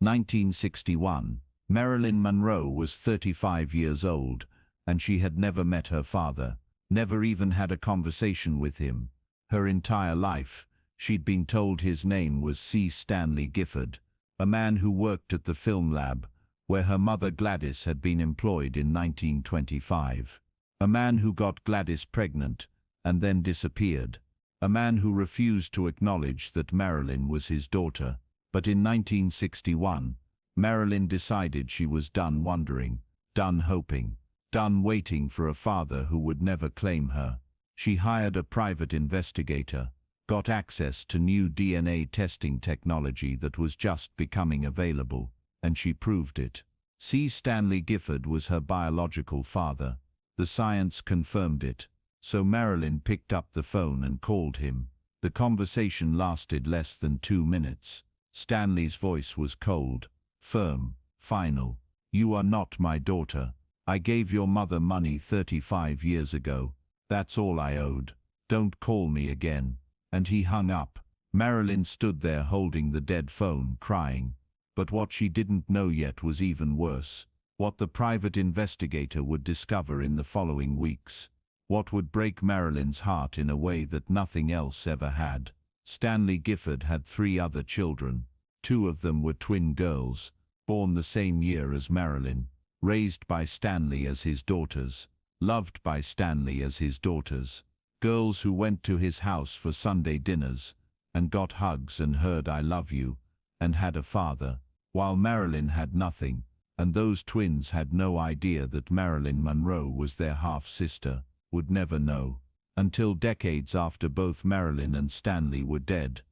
1961. Marilyn Monroe was 35 years old, and she had never met her father, never even had a conversation with him. Her entire life, she'd been told his name was Stanley Gifford, a man who worked at the film lab, where her mother Gladys had been employed in 1925. A man who got Gladys pregnant and then disappeared. A man who refused to acknowledge that Marilyn was his daughter. But in 1961, Marilyn decided she was done wondering, done hoping, done waiting for a father who would never claim her. She hired a private investigator, got access to new DNA testing technology that was just becoming available, and she proved it. Stanley Gifford was her biological father. The science confirmed it. So Marilyn picked up the phone and called him. The conversation lasted less than 2 minutes. Stanley's voice was cold, firm, final. "You are not my daughter. I gave your mother money 35 years ago. That's all I owed. Don't call me again." And he hung up. Marilyn stood there holding the dead phone, crying. But what she didn't know yet was even worse. What the private investigator would discover in the following weeks. What would break Marilyn's heart in a way that nothing else ever had. Stanley Gifford had 3 other children. 2 of them were twin girls, born the same year as Marilyn, raised by Stanley as his daughters, loved by Stanley as his daughters. Girls who went to his house for Sunday dinners, and got hugs and heard "I love you," and had a father, while Marilyn had nothing, and those twins had no idea that Marilyn Monroe was their half-sister, would never know, until decades after both Marilyn and Stanley were dead.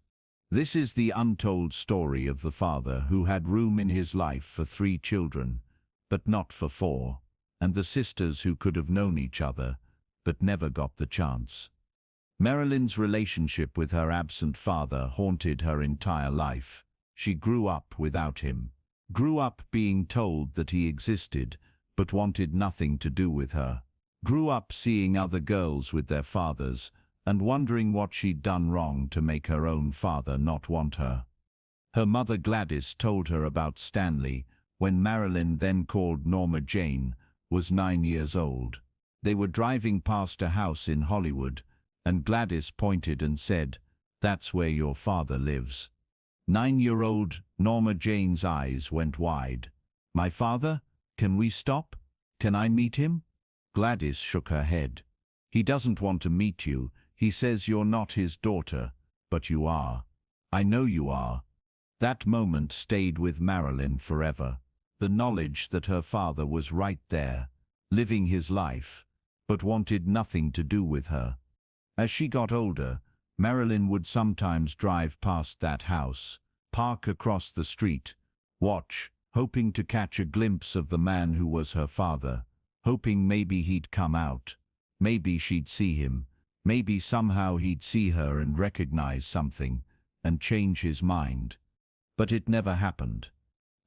This is the untold story of the father who had room in his life for 3 children, but not for 4, and the sisters who could have known each other, but never got the chance. Marilyn's relationship with her absent father haunted her entire life. She grew up without him, grew up being told that he existed, but wanted nothing to do with her. Grew up seeing other girls with their fathers and wondering what she'd done wrong to make her own father not want her. Her mother Gladys told her about Stanley when Marilyn, then called Norma Jane, was 9 years old. They were driving past a house in Hollywood, and Gladys pointed and said, "That's where your father lives." 9-year-old Norma Jane's eyes went wide. "My father? Can we stop? Can I meet him?" Gladys shook her head. "He doesn't want to meet you. He says you're not his daughter, but you are. I know you are." That moment stayed with Marilyn forever. The knowledge that her father was right there, living his life, but wanted nothing to do with her. As she got older, Marilyn would sometimes drive past that house, park across the street, watch, hoping to catch a glimpse of the man who was her father. Hoping maybe he'd come out, maybe she'd see him, maybe somehow he'd see her and recognize something, and change his mind. But it never happened.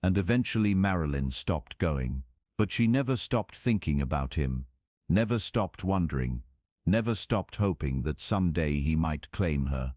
And eventually Marilyn stopped going. But she never stopped thinking about him, never stopped wondering, never stopped hoping that someday he might claim her.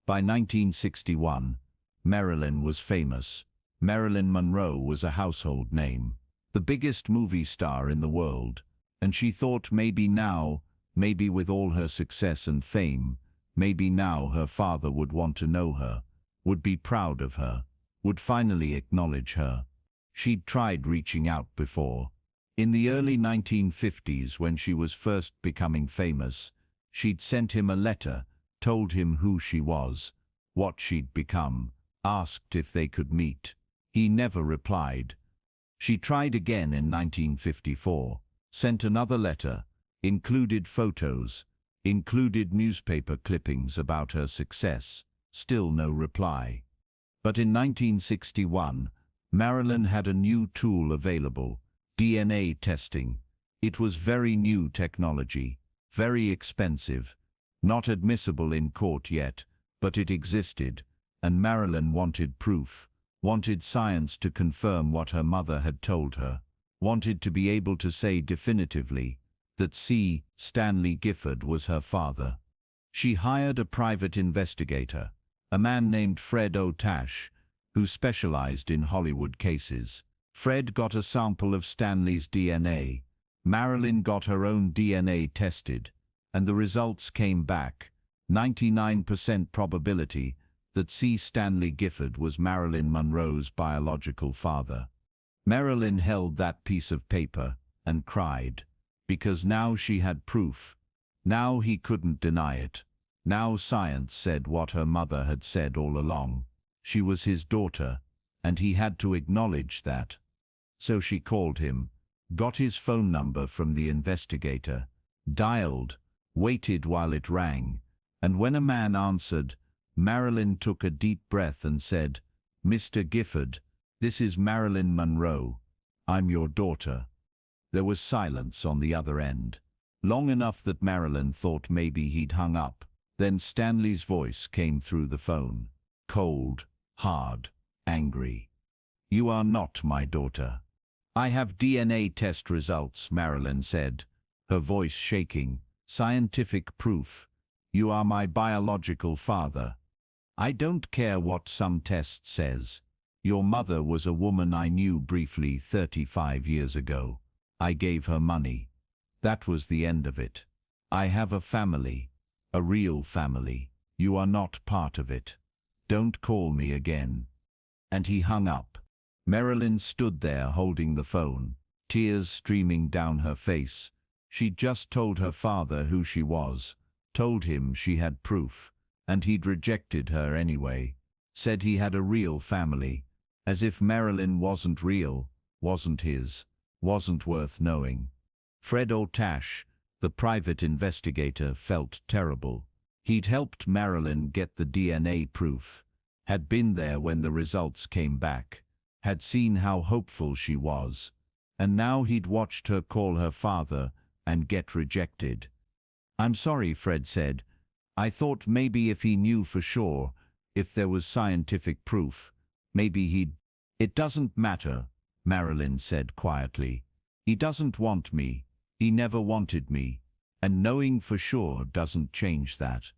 By 1961, Marilyn was famous. Marilyn Monroe was a household name. The biggest movie star in the world, and she thought maybe now, maybe with all her success and fame, maybe now her father would want to know her, would be proud of her, would finally acknowledge her. She'd tried reaching out before. In the early 1950s, when she was first becoming famous, she'd sent him a letter, told him who she was, what she'd become, asked if they could meet. He never replied. She tried again in 1954, sent another letter, included photos, included newspaper clippings about her success, still no reply. But in 1961, Marilyn had a new tool available, DNA testing. It was very new technology, very expensive, not admissible in court yet, but it existed, and Marilyn wanted proof. Wanted science to confirm what her mother had told her, wanted to be able to say definitively that Stanley Gifford was her father. She hired a private investigator, a man named Fred O'Tash, who specialized in Hollywood cases. Fred got a sample of Stanley's DNA. Marilyn got her own DNA tested, and the results came back. 99% probability that Stanley Gifford was Marilyn Monroe's biological father. Marilyn held that piece of paper and cried, because now she had proof. Now he couldn't deny it. Now science said what her mother had said all along. She was his daughter, and he had to acknowledge that. So she called him, got his phone number from the investigator, dialed, waited while it rang, and when a man answered, Marilyn took a deep breath and said, "Mr. Gifford, this is Marilyn Monroe. I'm your daughter." There was silence on the other end, long enough that Marilyn thought maybe he'd hung up. Then Stanley's voice came through the phone, cold, hard, angry. "You are not my daughter." "I have DNA test results," Marilyn said, her voice shaking. "Scientific proof. You are my biological father. I don't care what some test says. Your mother was a woman I knew briefly 35 years ago. I gave her money. That was the end of it. I have a family, a real family. You are not part of it. Don't call me again." And he hung up. Marilyn stood there holding the phone, tears streaming down her face. She'd just told her father who she was, told him she had proof, and he'd rejected her anyway, said he had a real family, as if Marilyn wasn't real, wasn't his, wasn't worth knowing. Fred Otash, the private investigator, felt terrible. He'd helped Marilyn get the DNA proof, had been there when the results came back, had seen how hopeful she was, and now he'd watched her call her father and get rejected. "I'm sorry," Fred said. "I thought maybe if he knew for sure, if there was scientific proof, maybe he'd—" "It doesn't matter," Marilyn said quietly. "He doesn't want me. He never wanted me. And knowing for sure doesn't change that."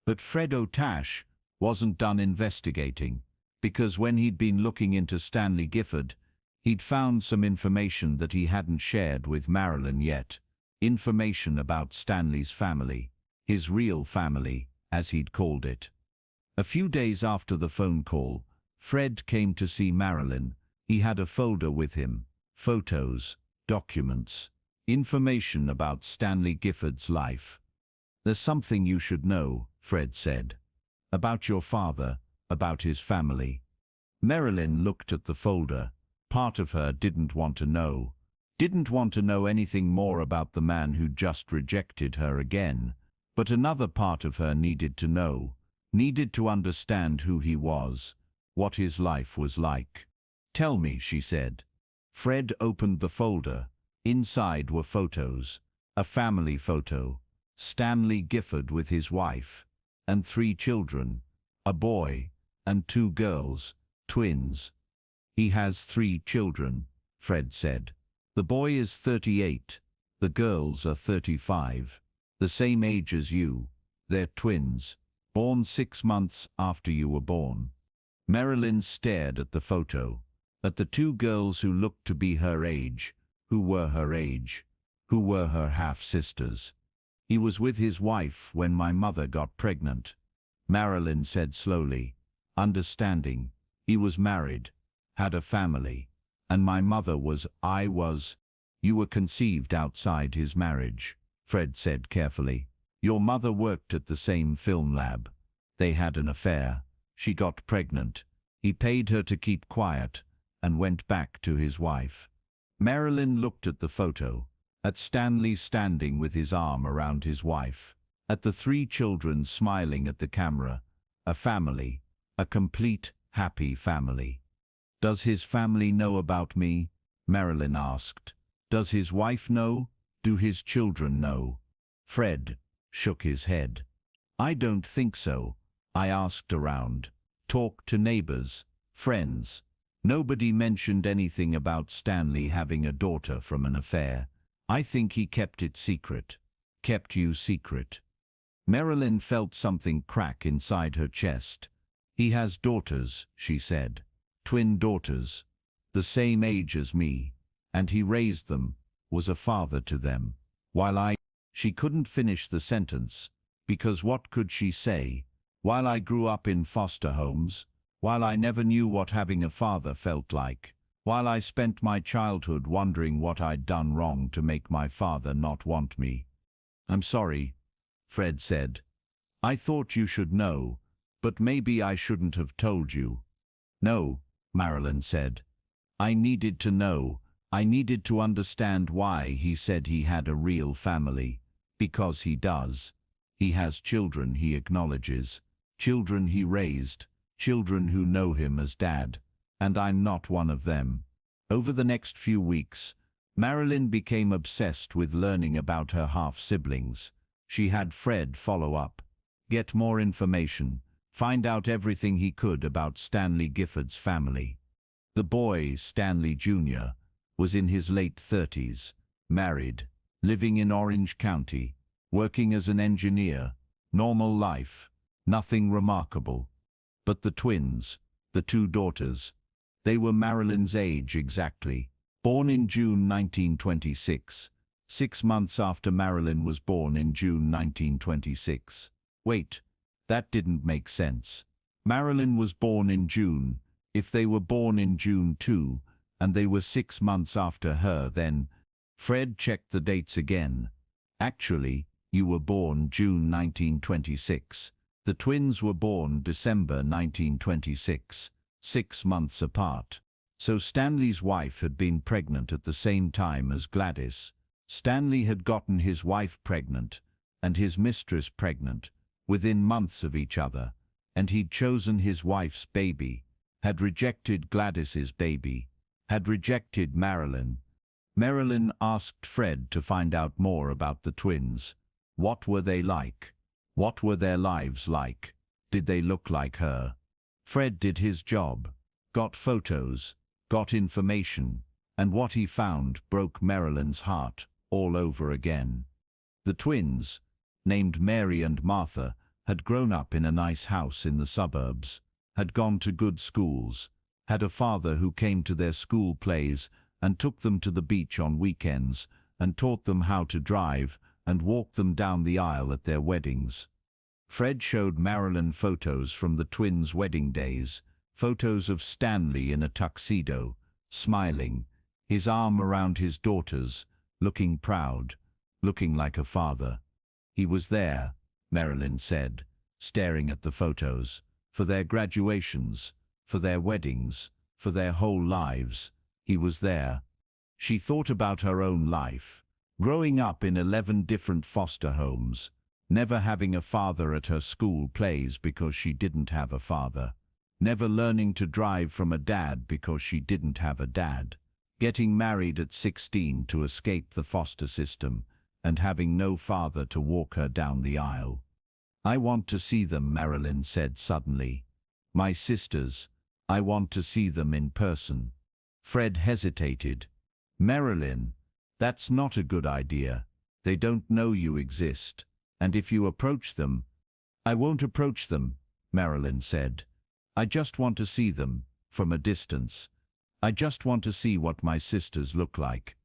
But Fred Otash wasn't done investigating, because when he'd been looking into Stanley Gifford, he'd found some information that he hadn't shared with Marilyn yet. Information about Stanley's family, his real family, as he'd called it. A few days after the phone call, Fred came to see Marilyn. He had a folder with him, photos, documents, information about Stanley Gifford's life. "There's something you should know," Fred said. "About your father, about his family." Marilyn looked at the folder. Part of her didn't want to know. Didn't want to know anything more about the man who just rejected her again. But another part of her needed to know, needed to understand who he was, what his life was like. "Tell me," she said. Fred opened the folder. Inside were photos. A family photo. Stanley Gifford with his wife. And 3 children. A boy and 2 girls, twins. "He has 3 children," Fred said. "The boy is 38. The girls are 35. The same age as you. They're twins. Born 6 months after you were born." Marilyn stared at the photo, at the 2 girls who looked to be her age, who were her age, who were her half-sisters. "He was with his wife when my mother got pregnant," Marilyn said slowly, understanding. "He was married, had a family, and my mother was, You were conceived outside his marriage," Fred said carefully. "Your mother worked at the same film lab. They had an affair. She got pregnant. He paid her to keep quiet and went back to his wife." Marilyn looked at the photo, at Stanley standing with his arm around his wife, at the 3 children smiling at the camera. A family, a complete, happy family. "Does his family know about me?" Marilyn asked. "Does his wife know? Do his children know?" Fred shook his head. "I don't think so. I asked around, talked to neighbors, friends. Nobody mentioned anything about Stanley having a daughter from an affair. I think he kept it secret. Kept you secret." Marilyn felt something crack inside her chest. He has daughters, she said. Twin daughters. The same age as me. And he raised them, was a father to them. She couldn't finish the sentence, because what could she say? While I grew up in foster homes, while I never knew what having a father felt like, while I spent my childhood wondering what I'd done wrong to make my father not want me. I'm sorry, Fred said. I thought you should know, but maybe I shouldn't have told you. No, Marilyn said. I needed to know. I needed to understand why he said he had a real family. Because he does. He has children he acknowledges, children he raised, children who know him as Dad, and I'm not one of them. Over the next few weeks, Marilyn became obsessed with learning about her half-siblings. She had Fred follow up, get more information, find out everything he could about Stanley Gifford's family. The boy, Stanley Jr., was in his late 30s, married, living in Orange County, working as an engineer, normal life, nothing remarkable. But the twins, the two daughters, they were Marilyn's age exactly, born in June 1926, 6 months after Marilyn was born in June 1926. Wait, that didn't make sense. Marilyn was born in June. If they were born in June too, and they were 6 months after her, then... Fred checked the dates again. Actually, you were born June 1926. The twins were born December 1926, 6 months apart. So Stanley's wife had been pregnant at the same time as Gladys. Stanley had gotten his wife pregnant, and his mistress pregnant, within months of each other, and he'd chosen his wife's baby, had rejected Gladys's baby, had rejected Marilyn. Marilyn asked Fred to find out more about the twins. What were they like? What were their lives like? Did they look like her? Fred did his job, got photos, got information, and what he found broke Marilyn's heart all over again. The twins, named Mary and Martha, had grown up in a nice house in the suburbs, had gone to good schools, had a father who came to their school plays and took them to the beach on weekends, and taught them how to drive, and walked them down the aisle at their weddings. Fred showed Marilyn photos from the twins' wedding days, photos of Stanley in a tuxedo, smiling, his arm around his daughters, looking proud, looking like a father. He was there, Marilyn said, staring at the photos, for their graduations, for their weddings, for their whole lives. He was there. She thought about her own life, growing up in 11 different foster homes, never having a father at her school plays because she didn't have a father, never learning to drive from a dad because she didn't have a dad, getting married at 16 to escape the foster system, and having no father to walk her down the aisle. I want to see them, Marilyn said suddenly. My sisters, I want to see them in person. Fred hesitated. Marilyn, that's not a good idea. They don't know you exist. And if you approach them... I won't approach them, Marilyn said. I just want to see them, from a distance. I just want to see what my sisters look like.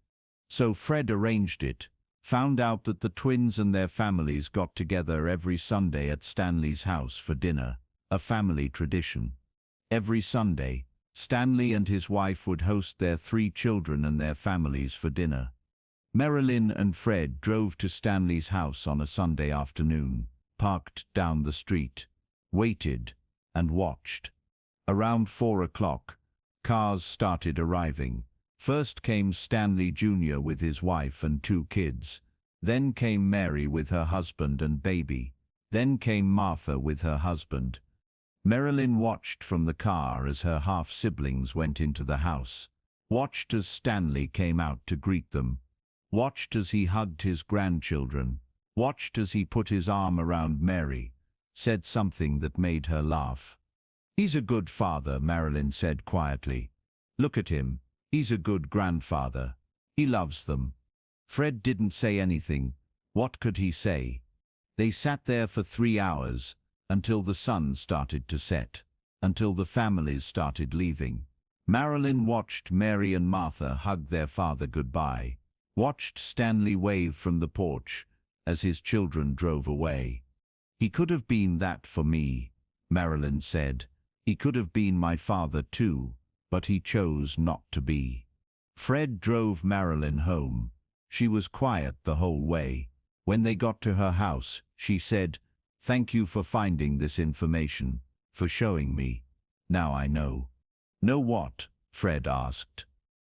So Fred arranged it, found out that the twins and their families got together every Sunday at Stanley's house for dinner, a family tradition. Every Sunday, Stanley and his wife would host their 3 children and their families for dinner. Marilyn and Fred drove to Stanley's house on a Sunday afternoon, parked down the street, waited, and watched. Around 4 o'clock, cars started arriving. First came Stanley Jr. with his wife and 2 kids. Then came Mary with her husband and baby. Then came Martha with her husband. Marilyn watched from the car as her half-siblings went into the house, watched as Stanley came out to greet them, watched as he hugged his grandchildren, watched as he put his arm around Mary, said something that made her laugh. He's a good father, Marilyn said quietly. Look at him. He's a good grandfather. He loves them. Fred didn't say anything. What could he say? They sat there for 3 hours, until the sun started to set. until the families started leaving. Marilyn watched Mary and Martha hug their father goodbye, watched Stanley wave from the porch as his children drove away. "He could have been that for me," Marilyn said. "He could have been my father too, but he chose not to be." Fred drove Marilyn home. She was quiet the whole way. When they got to her house, she said, "Thank you for finding this information, for showing me. Now I know." "Know what?" Fred asked.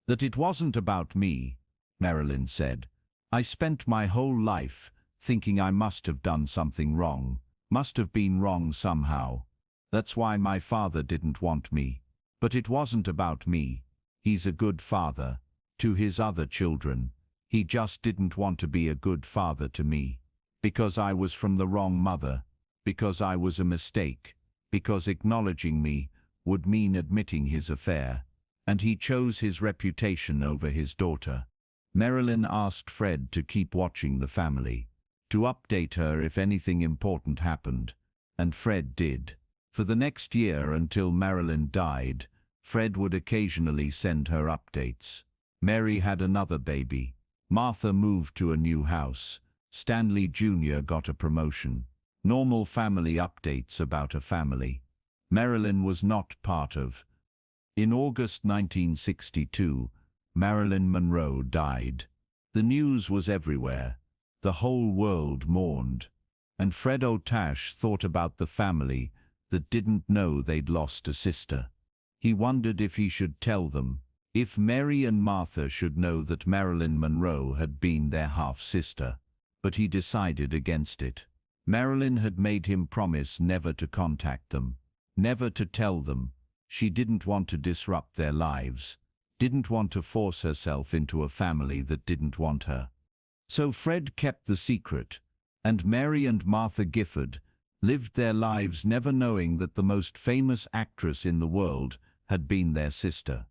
"That it wasn't about me," Marilyn said. "I spent my whole life thinking I must have done something wrong, must have been wrong somehow. That's why my father didn't want me. But it wasn't about me. He's a good father to his other children. He just didn't want to be a good father to me. Because I was from the wrong mother. Because I was a mistake. Because acknowledging me would mean admitting his affair. And he chose his reputation over his daughter." Marilyn asked Fred to keep watching the family, to update her if anything important happened, and Fred did. For the next year until Marilyn died, Fred would occasionally send her updates. Mary had another baby. Martha moved to a new house. Stanley Jr. got a promotion. Normal family updates about a family. Marilyn was not part of. In August 1962, Marilyn Monroe died. The news was everywhere. The whole world mourned. And Fred Otash thought about the family that didn't know they'd lost a sister. He wondered if he should tell them, if Mary and Martha should know that Marilyn Monroe had been their half-sister. But he decided against it. Marilyn had made him promise never to contact them, never to tell them. She didn't want to disrupt their lives, didn't want to force herself into a family that didn't want her. So Fred kept the secret, and Mary and Martha Gifford lived their lives never knowing that the most famous actress in the world had been their sister.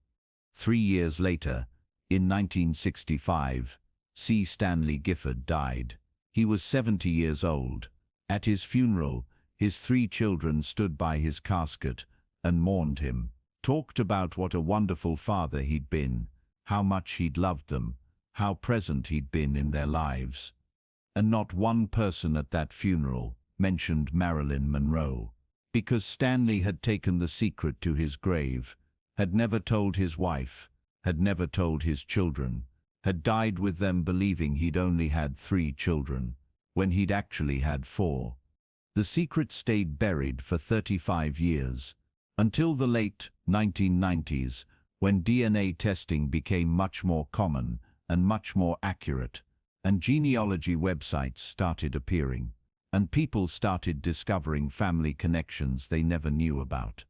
3 years later, in 1965, Stanley Gifford died. He was 70 years old. At his funeral, his 3 children stood by his casket and mourned him, talked about what a wonderful father he'd been, how much he'd loved them, how present he'd been in their lives. And not one person at that funeral mentioned Marilyn Monroe, because Stanley had taken the secret to his grave, had never told his wife, had never told his children, had died with them believing he'd only had 3 children, when he'd actually had 4. The secret stayed buried for 35 years, until the late 1990s, when DNA testing became much more common and much more accurate, and genealogy websites started appearing, and people started discovering family connections they never knew about.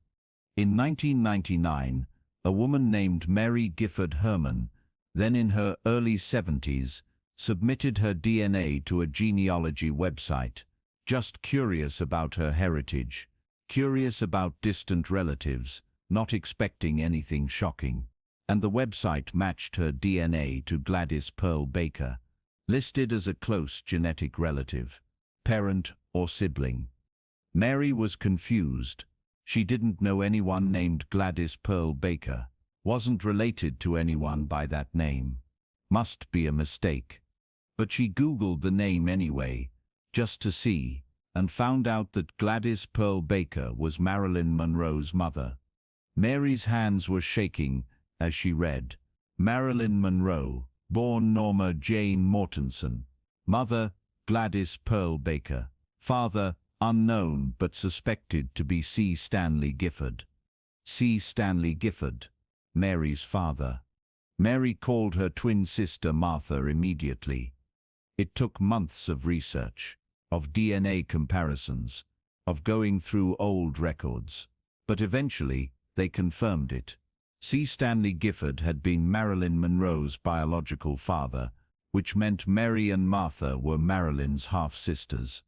In 1999, a woman named Mary Gifford Herman, then in her early 70s, submitted her DNA to a genealogy website, just curious about her heritage, curious about distant relatives, not expecting anything shocking. And the website matched her DNA to Gladys Pearl Baker, listed as a close genetic relative, parent or sibling. Mary was confused. She didn't know anyone named Gladys Pearl Baker, wasn't related to anyone by that name. Must be a mistake. But she Googled the name anyway, just to see, and found out that Gladys Pearl Baker was Marilyn Monroe's mother. Mary's hands were shaking as she read, Marilyn Monroe, born Norma Jane Mortensen. Mother, Gladys Pearl Baker. Father, unknown but suspected to be Stanley Gifford. Stanley Gifford, Mary's father. Mary called her twin sister Martha immediately. It took months of research, of DNA comparisons, of going through old records. But eventually, they confirmed it. Stanley Gifford had been Marilyn Monroe's biological father, which meant Mary and Martha were Marilyn's half-sisters.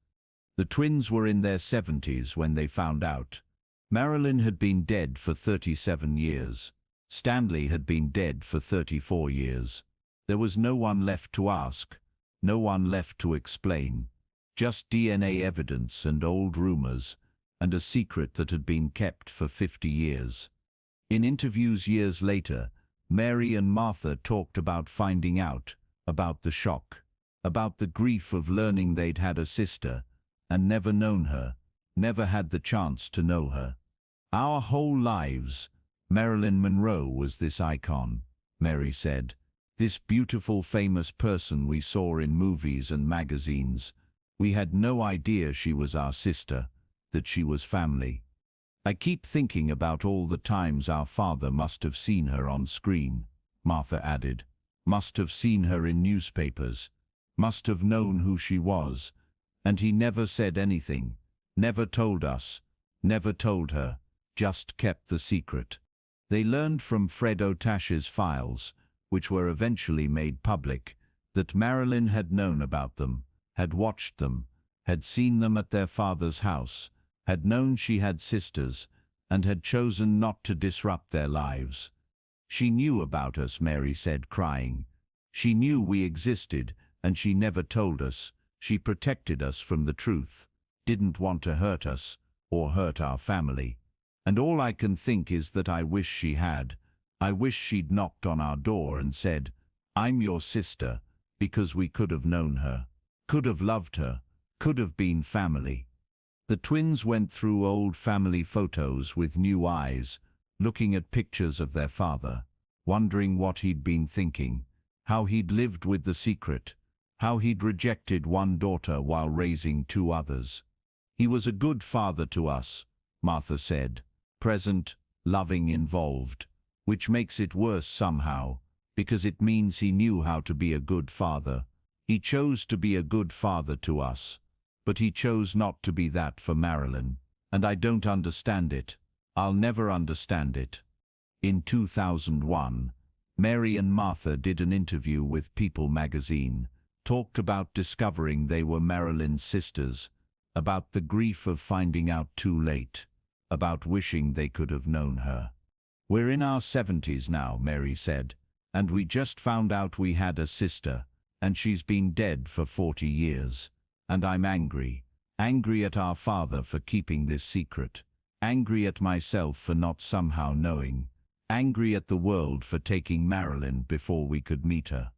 The twins were in their 70s when they found out. Marilyn had been dead for 37 years. Stanley had been dead for 34 years. There was no one left to ask, no one left to explain. Just DNA evidence and old rumors, and a secret that had been kept for 50 years. In interviews years later, Mary and Martha talked about finding out, about the shock, about the grief of learning they'd had a sister and never known her, never had the chance to know her. Our whole lives, Marilyn Monroe was this icon, Mary said. This beautiful, famous person we saw in movies and magazines. We had no idea she was our sister, that she was family. I keep thinking about all the times our father must have seen her on screen, Martha added. Must have seen her in newspapers. Must have known who she was. And he never said anything, never told us, never told her, just kept the secret. They learned from Fred Otash's files, which were eventually made public, that Marilyn had known about them, had watched them, had seen them at their father's house, had known she had sisters, and had chosen not to disrupt their lives. She knew about us, Mary said, crying. She knew we existed, and she never told us. She protected us from the truth, didn't want to hurt us, or hurt our family. And all I can think is that I wish she had. I wish she'd knocked on our door and said, "I'm your sister," because we could have known her, could have loved her, could have been family. The twins went through old family photos with new eyes, looking at pictures of their father, wondering what he'd been thinking, how he'd lived with the secret, how he'd rejected one daughter while raising two others. He was a good father to us, Martha said, present, loving, involved, which makes it worse somehow, because it means he knew how to be a good father. He chose to be a good father to us, but he chose not to be that for Marilyn, and I don't understand it. I'll never understand it. In 2001, Mary and Martha did an interview with People magazine, talked about discovering they were Marilyn's sisters, about the grief of finding out too late, about wishing they could have known her. We're in our 70s now, Mary said, and we just found out we had a sister, and she's been dead for 40 years. And I'm angry. Angry at our father for keeping this secret. Angry at myself for not somehow knowing. Angry at the world for taking Marilyn before we could meet her.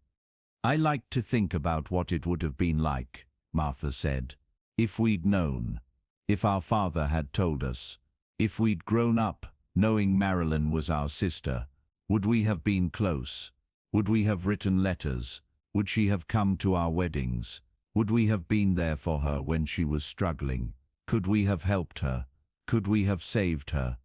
I like to think about what it would have been like, Martha said, if we'd known, if our father had told us, if we'd grown up knowing Marilyn was our sister. Would we have been close? Would we have written letters? Would she have come to our weddings? Would we have been there for her when she was struggling? Could we have helped her? Could we have saved her?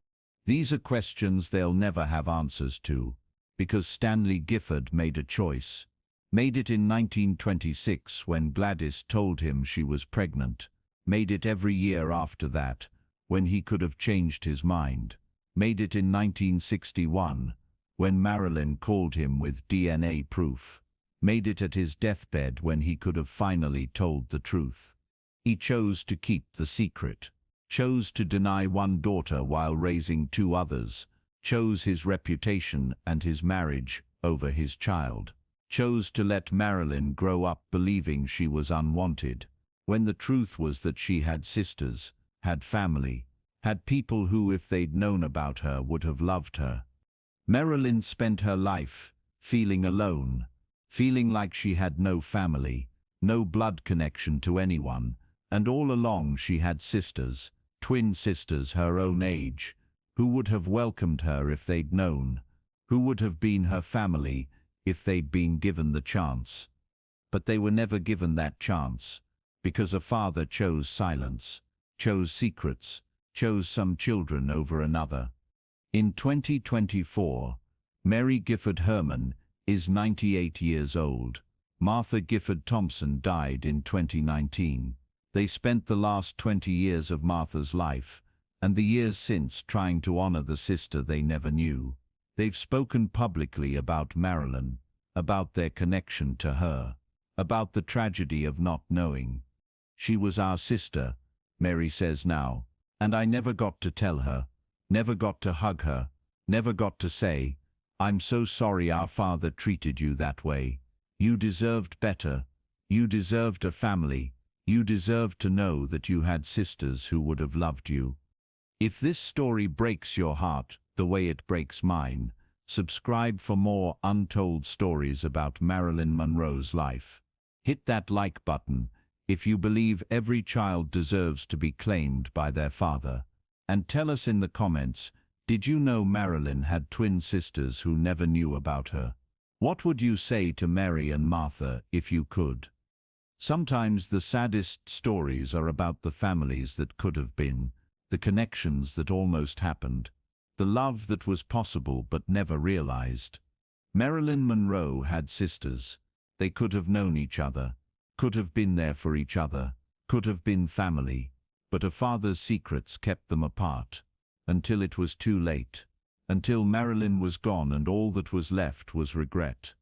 These are questions they'll never have answers to, because Stanley Gifford made a choice. Made it in 1926 when Gladys told him she was pregnant. Made it every year after that, when he could have changed his mind. Made it in 1961, when Marilyn called him with DNA proof. Made it at his deathbed when he could have finally told the truth. He chose to keep the secret, chose to deny one daughter while raising two others, chose his reputation and his marriage over his child, chose to let Marilyn grow up believing she was unwanted, when the truth was that she had sisters, had family, had people who, if they'd known about her, would have loved her. Marilyn spent her life feeling alone, feeling like she had no family, no blood connection to anyone, and all along she had sisters, twin sisters her own age, who would have welcomed her if they'd known, who would have been her family if they'd been given the chance. But they were never given that chance, because a father chose silence, chose secrets, chose some children over another. In 2024, Mary Gifford Herman is 98 years old. Martha Gifford Thompson died in 2019. They spent the last 20 years of Martha's life, and the years since, trying to honor the sister they never knew. They've spoken publicly about Marilyn, about their connection to her, about the tragedy of not knowing. She was our sister, Mary says now, and I never got to tell her, never got to hug her, never got to say, "I'm so sorry our father treated you that way. You deserved better. You deserved a family. You deserved to know that you had sisters who would have loved you." If this story breaks your heart the way it breaks mine, subscribe for more untold stories about Marilyn Monroe's life. Hit that like button if you believe every child deserves to be claimed by their father. And tell us in the comments, did you know Marilyn had twin sisters who never knew about her? What would you say to Mary and Martha if you could? Sometimes the saddest stories are about the families that could have been, the connections that almost happened, the love that was possible but never realized. Marilyn Monroe had sisters. They could have known each other, could have been there for each other, could have been family, but a father's secrets kept them apart, until it was too late, until Marilyn was gone and all that was left was regret.